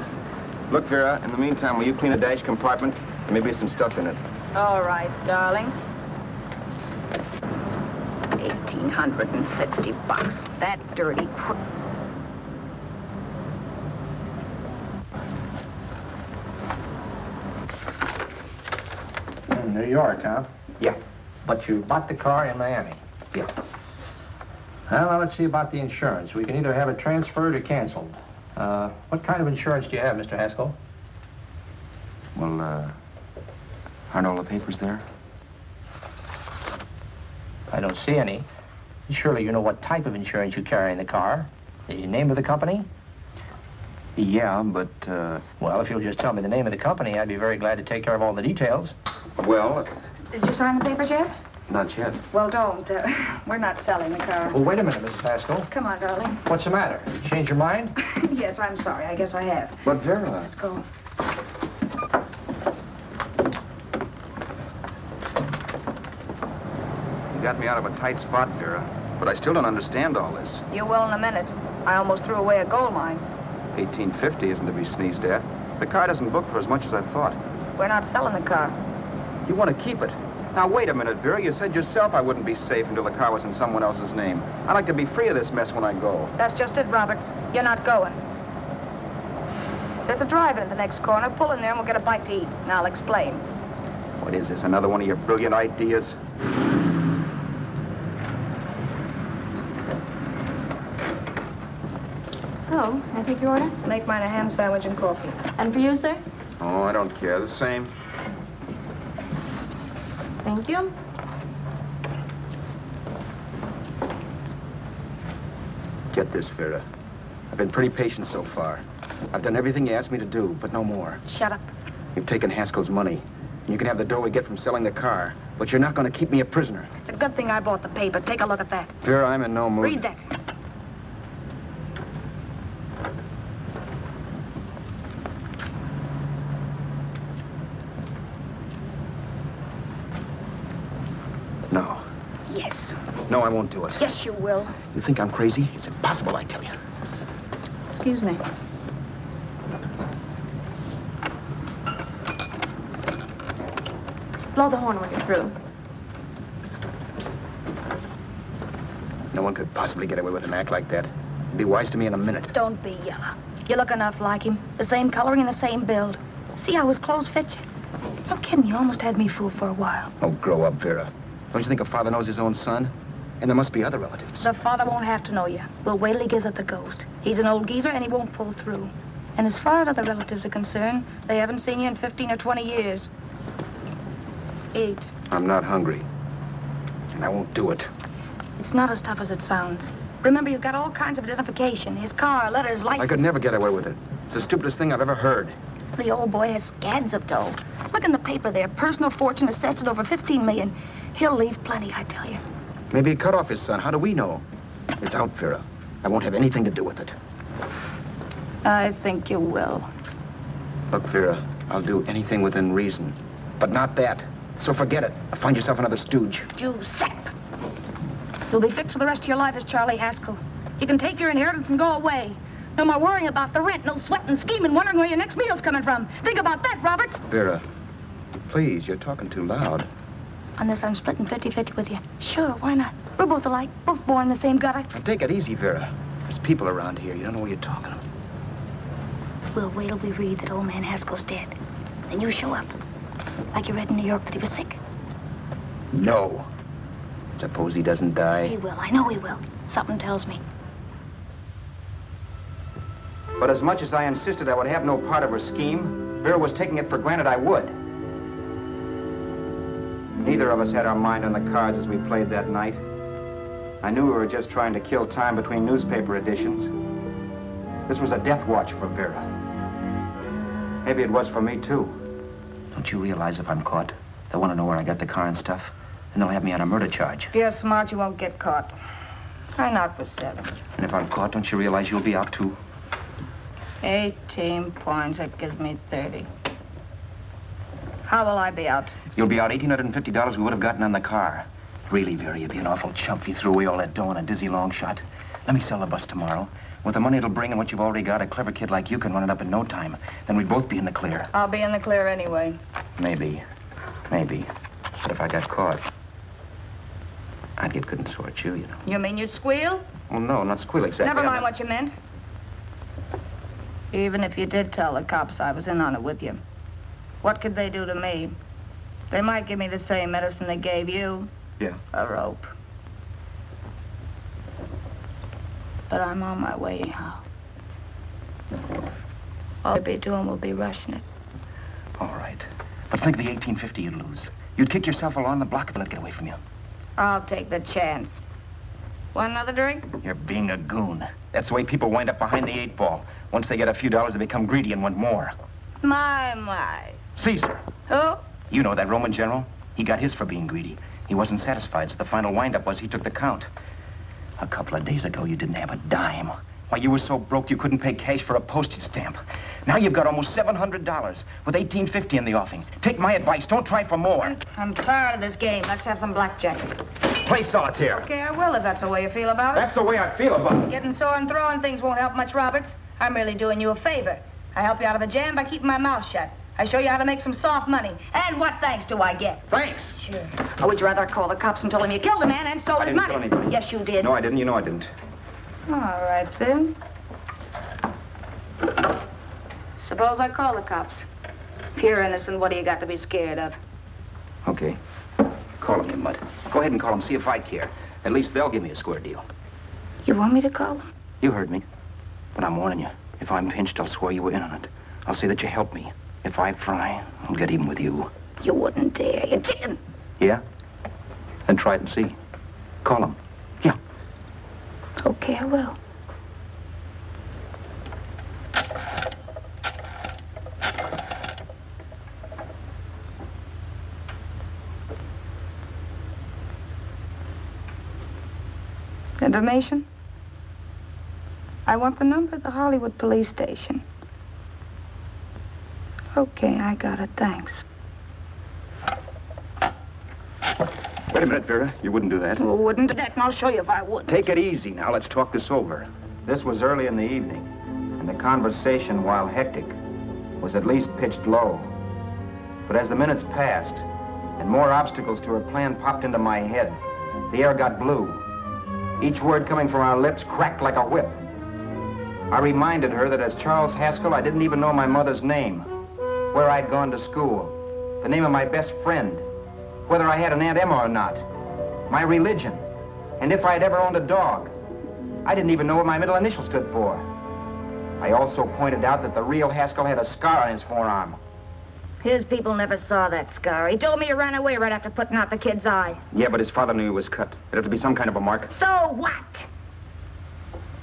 Look, Vera, in the meantime, will you clean a dash compartment? There may be some stuff in it. All right, darling. $1,850. That dirty crook. New York, huh? Yeah. But you bought the car in Miami? Yeah. Well, now let's see about the insurance. We can either have it transferred or canceled. What kind of insurance do you have, Mr. Haskell? Well, aren't all the papers there? I don't see any. Surely you know what type of insurance you carry in the car. The name of the company? Yeah, but, Well, if you'll just tell me the name of the company, I'd be very glad to take care of all the details. well, Did you sign the papers yet? not yet. Well, don't. We're not selling the car. Well, wait a minute, Mrs. Haskell. Come on, darling. What's the matter? Change your mind? Yes, I'm sorry. I guess I have. But, Vera... Let's go. You got me out of a tight spot, Vera. But I still don't understand all this. You will in a minute. I almost threw away a gold mine. 1850 isn't to be sneezed at. The car doesn't book for as much as I thought. We're not selling the car. You want to keep it. Now, wait a minute, Vera. You said yourself I wouldn't be safe until the car was in someone else's name. I'd like to be free of this mess when I go. That's just it, Roberts. You're not going. There's a drive-in at the next corner. Pull in there and we'll get a bite to eat. And I'll explain. What is this, another one of your brilliant ideas? Oh, I take your order? Make mine a ham sandwich and coffee. And for you, sir? Oh, I don't care. The same. Thank you. Get this, Vera. I've been pretty patient so far. I've done everything you asked me to do, but no more. Shut up. You've taken Haskell's money. You can have the dough we get from selling the car, but you're not going to keep me a prisoner. It's a good thing I bought the paper. Take a look at that. Vera, I'm in no mood. Read that. No. Yes. No, I won't do it. Yes, you will. You think I'm crazy? It's impossible, I tell you. Excuse me. Blow the horn when you're through. No one could possibly get away with an act like that. It'd be wise to me in a minute. Don't be yellow. You look enough like him. The same coloring and the same build. See how his clothes fit you? No kidding, you almost had me fooled for a while. Oh, grow up, Vera. Don't you think a father knows his own son? And there must be other relatives. The father won't have to know you. We'll wait till he gives up the ghost. He's an old geezer and he won't pull through. And as far as other relatives are concerned, they haven't seen you in 15 or 20 years. Eat. I'm not hungry. And I won't do it. It's not as tough as it sounds. Remember, you've got all kinds of identification. His car, letters, license. I could never get away with it. It's the stupidest thing I've ever heard. The old boy has scads of dough. Look in the paper there. Personal fortune assessed at over $15 million. He'll leave plenty, I tell you. Maybe he cut off his son. How do we know? It's out, Vera. I won't have anything to do with it. I think you will. Look, Vera, I'll do anything within reason. But not that. So forget it. Or find yourself another stooge. You sap. You'll be fixed for the rest of your life as Charlie Haskell. You can take your inheritance and go away. No more worrying about the rent, no sweating, scheming, wondering where your next meal's coming from. Think about that, Roberts. Vera, please, you're talking too loud. On this, I'm splitting 50-50 with you. Sure, why not? We're both alike, both born in the same gutter. Now, take it easy, Vera. There's people around here. You don't know what you're talking about. We'll wait till we read that old man Haskell's dead. Then you show up. Like you read in New York that he was sick. No. Suppose he doesn't die. He will. I know he will. Something tells me. But as much as I insisted I would have no part of her scheme, Vera was taking it for granted I would. Neither of us had our mind on the cards as we played that night. I knew we were just trying to kill time between newspaper editions. This was a death watch for Vera. Maybe it was for me, too. Don't you realize if I'm caught, they'll want to know where I got the car and stuff, and they'll have me on a murder charge. If you're smart, you won't get caught. I knock for 7. And if I'm caught, don't you realize you'll be out, too? 18 points. That gives me 30. How will I be out? You'll be out $1,850 we would have gotten on the car. Really, Vera, you'd be an awful chump if you threw away all that dough on a dizzy long shot. Let me sell the bus tomorrow. With the money it'll bring and what you've already got, a clever kid like you can run it up in no time. Then we'd both be in the clear. I'll be in the clear anyway. Maybe. Maybe. But if I got caught, I'd get good and sore at you, you know. You mean you'd squeal? Well, no, not squeal exactly. Never mind what you meant. Even if you did tell the cops I was in on it with you, what could they do to me? They might give me the same medicine they gave you. Yeah. A rope. But I'm on my way now. All I'll be doing will be rushing it. All right. But think of the $1,850 you'd lose. You'd kick yourself along the block if I let it get away from you. I'll take the chance. Want another drink? You're being a goon. That's the way people wind up behind the 8 ball. Once they get a few dollars, they become greedy and want more. My. Caesar. Who? You know that Roman general? He got his for being greedy. He wasn't satisfied, so the final wind-up was he took the count. A couple of days ago, you didn't have a dime. Why, you were so broke you couldn't pay cash for a postage stamp. Now you've got almost $700 with $1,850 in the offing. Take my advice. Don't try for more. I'm tired of this game. Let's have some blackjack. Play solitaire. Okay, I will if that's the way you feel about it. That's the way I feel about it. Getting sore and throwing things won't help much, Roberts. I'm really doing you a favor. I help you out of a jam by keeping my mouth shut. I show you how to make some soft money. And what thanks do I get? Thanks. Sure. Or would you rather call the cops and told him you killed a man and stole his money? I didn't kill anybody. Yes, you did. No, I didn't. You know I didn't. All right, then. Suppose I call the cops. If you're innocent, what do you got to be scared of? Okay. Call him, you mutt. Go ahead and call him. See if I care. At least they'll give me a square deal. You want me to call them? You heard me. But I'm warning you. If I'm pinched, I'll swear you were in on it. I'll say that you helped me. If I fry, I'll get even with you. You wouldn't dare. You're chicken. Yeah? Then try it and see. Call him. Yeah. Okay, I will. Information? I want the number of the Hollywood police station. Okay, I got it. Thanks. Wait a minute, Vera. You wouldn't do that. Well, wouldn't do that, and I'll show you if I would. Take it easy now. Let's talk this over. This was early in the evening, and the conversation, while hectic, was at least pitched low. But as the minutes passed, and more obstacles to her plan popped into my head, the air got blue. Each word coming from our lips cracked like a whip. I reminded her that as Charles Haskell, I didn't even know my mother's name, where I'd gone to school, the name of my best friend, whether I had an Aunt Emma or not, my religion, and if I'd ever owned a dog. I didn't even know what my middle initial stood for. I also pointed out that the real Haskell had a scar on his forearm. His people never saw that scar. He told me he ran away right after putting out the kid's eye. Yeah, but his father knew he was cut. It'd have to be some kind of a mark. So what?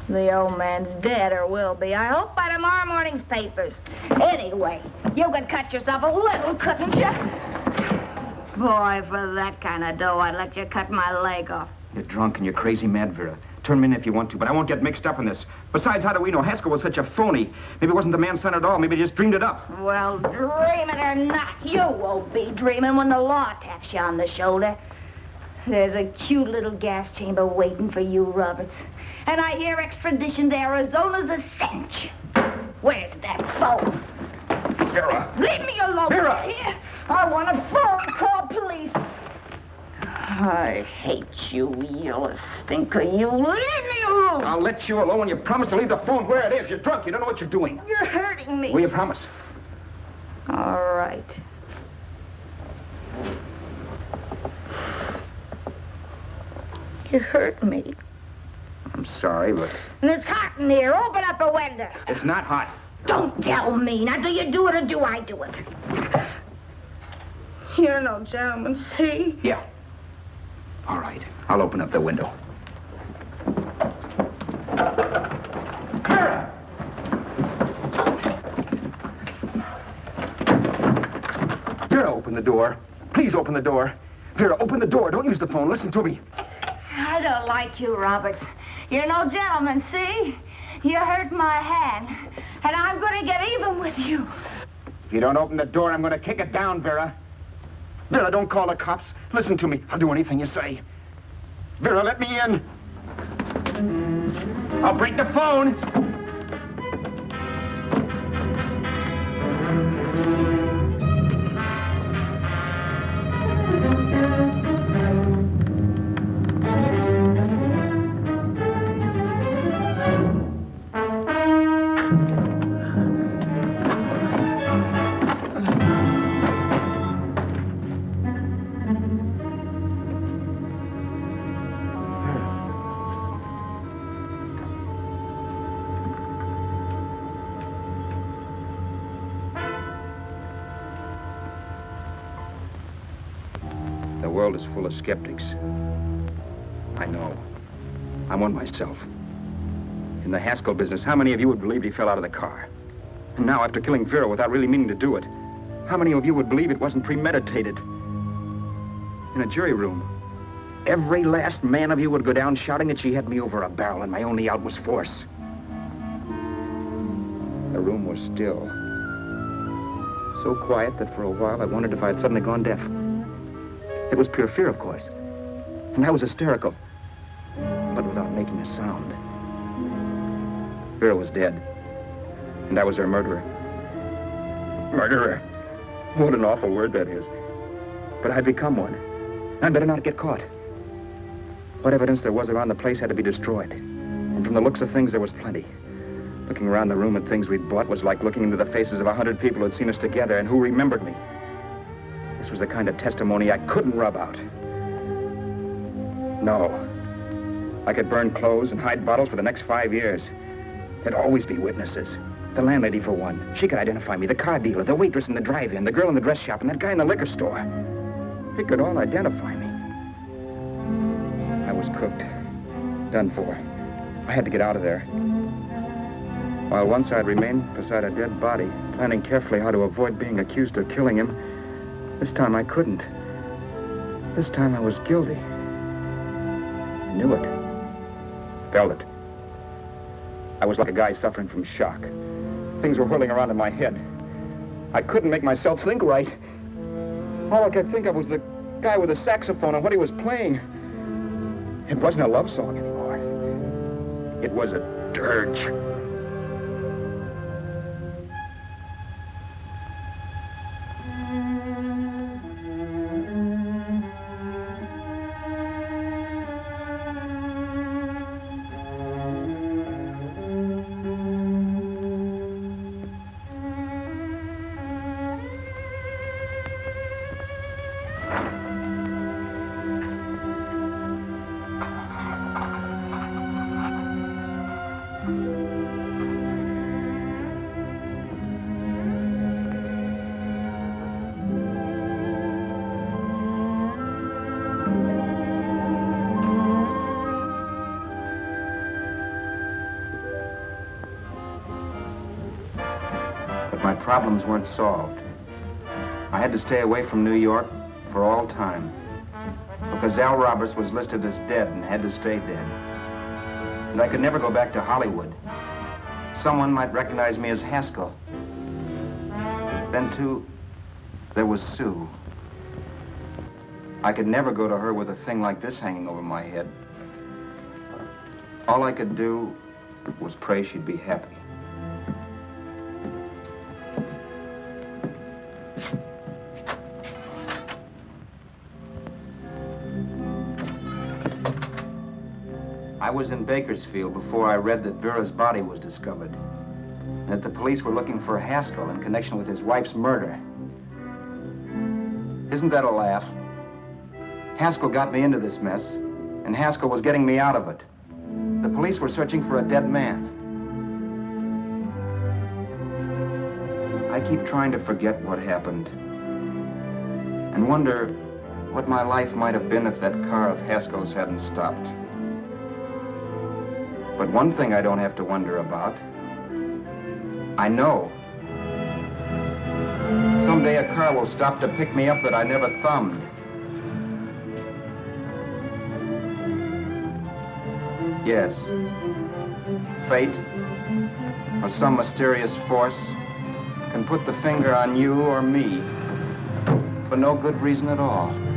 The old man's dead, or will be. I hope by tomorrow morning's papers. Anyway, you could cut yourself a little, couldn't you? Boy, for that kind of dough, I'd let you cut my leg off. You're drunk and you're crazy mad, Vera. Turn me in if you want to, but I won't get mixed up in this. Besides, how do we know Haskell was such a phony? Maybe it wasn't the man's son at all. Maybe he just dreamed it up. Well, dream it or not, you won't be dreaming when the law taps you on the shoulder. There's a cute little gas chamber waiting for you, Roberts. And I hear extradition to Arizona's a cinch. Where's that phone? Vera! Leave me alone. Vera! Here. I want a phone. Call police. I hate you yellow stinker. You leave me alone. I'll let you alone when you promise to leave the phone where it is. You're drunk. You don't know what you're doing. You're hurting me. Will you promise? All right. You hurt me. I'm sorry, but... And it's hot in here. Open up a window. It's not hot. Don't tell me. Now, do you do it or do I do it? You're no gentleman, see? Yeah. All right. I'll open up the window. the door. Please open the door. Vera, open the door. Don't use the phone. Listen to me. I don't like you, Roberts. You're no gentleman, see? You hurt my hand, and I'm going to get even with you. If you don't open the door, I'm going to kick it down, Vera. Vera, don't call the cops. Listen to me. I'll do anything you say. Vera, let me in. I'll break the phone. The world is full of skeptics. I know. I'm one myself. In the Haskell business, how many of you would believe he fell out of the car? And now, after killing Vera without really meaning to do it, how many of you would believe it wasn't premeditated? In a jury room, every last man of you would go down shouting that she had me over a barrel and my only out was force. The room was still. So quiet that for a while I wondered if I had suddenly gone deaf. It was pure fear, of course. And I was hysterical. But without making a sound. Vera was dead. And I was her murderer. Murderer. What an awful word that is. But I'd become one. I'd better not get caught. What evidence there was around the place had to be destroyed. And from the looks of things, there was plenty. Looking around the room at things we'd bought was like looking into the faces of 100 people who'd seen us together and who remembered me. This was the kind of testimony I couldn't rub out. No. I could burn clothes and hide bottles for the next 5 years. There'd always be witnesses. The landlady, for one. She could identify me. The car dealer, the waitress in the drive-in, the girl in the dress shop, and that guy in the liquor store. They could all identify me. I was cooked. Done for. I had to get out of there. While once I'd remained beside a dead body, planning carefully how to avoid being accused of killing him, this time I couldn't. This time I was guilty. I knew it. Felt it. I was like a guy suffering from shock. Things were whirling around in my head. I couldn't make myself think right. All I could think of was the guy with the saxophone and what he was playing. It wasn't a love song anymore. It was a dirge. Problems weren't solved. I had to stay away from New York for all time because Al Roberts was listed as dead and had to stay dead. And I could never go back to Hollywood. Someone might recognize me as Haskell. Then, too, there was Sue. I could never go to her with a thing like this hanging over my head. All I could do was pray she'd be happy. I was in Bakersfield before I read that Vera's body was discovered, and that the police were looking for Haskell in connection with his wife's murder. Isn't that a laugh? Haskell got me into this mess, and Haskell was getting me out of it. The police were searching for a dead man. I keep trying to forget what happened, and wonder what my life might have been if that car of Haskell's hadn't stopped. But one thing I don't have to wonder about. I know. Someday a car will stop to pick me up that I never thumbed. Yes. Fate, or some mysterious force, can put the finger on you or me for no good reason at all.